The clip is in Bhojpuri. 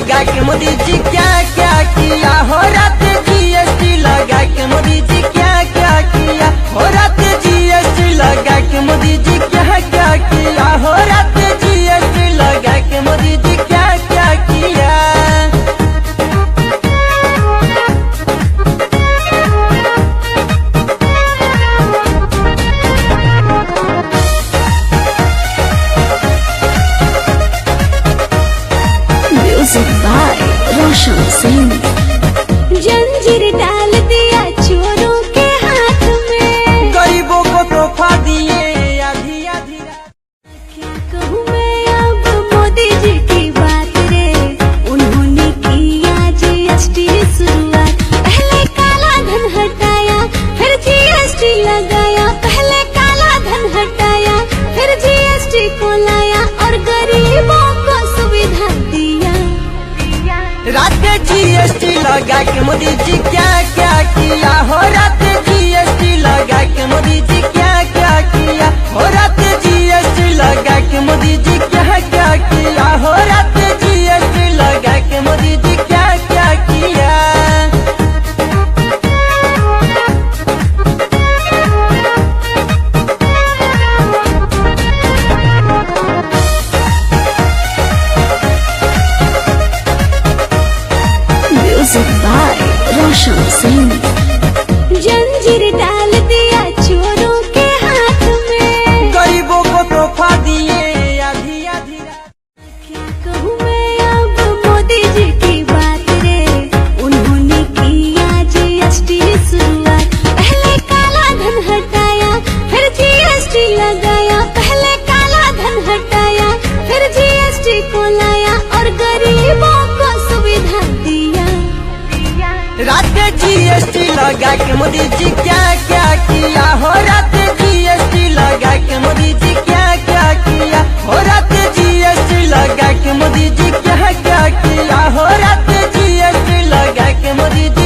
लगा के मोदी जी क्या क्या किया हो रात जीएसटी लगा के मोदी जी क्या क्या किया हो रात जीएसटी लगा के मोदी जी क्या क्या किया हो रात जीएसटी लगा के मोदी जी क्या क्या किया। Music by Roshan Singh. जंजीर डाल दिया चोरों के हाथ में, गरीबों को तोहफा दिए आधी आधी रात। क्या कहूँ मैं अब मोदी जी की बात रे, उन्होंने किया जीएसटी शुरुआत। पहले काला धन हटाया फिर जीएसटी लगाया, पहले काला धन हटाया फिर जीएसटी को लाया और गरीबों को सुविधा दिया। रात जीएसटी लगा के मोदी जी क्या क्या किया हो रात जीएसटी लगा के मोदी जी क्या क्या किया हो रात जीएसटी लगा के मोदी जी क्या क्या किया हो रात जीएसटी लगा के मोदी जी क्या क्या किया। Music by Roshan Singh. जंजीर डाल दिया चोरों के हाथ में, गरीबों को तोहफा दिए आधी आधी रात। क्या कहूँ मैं अब मोदी जी की बात रे, उन्होंने किया जीएसटी शुरुआत। पहले काला धन हटाया फिर जीएसटी लगाया, पहले काला धन हटाया फिर जीएसटी को लाया और गरीबों को सुविधा दिया। रात जीएसटी लगा के मोदी जी क्या क्या किया हो रात जीएसटी लगा के मोदी जी क्या क्या किया हो रात जीएसटी लगा के मोदी जी क्या क्या किया हो रात जीएसटी लगा के मोदी जी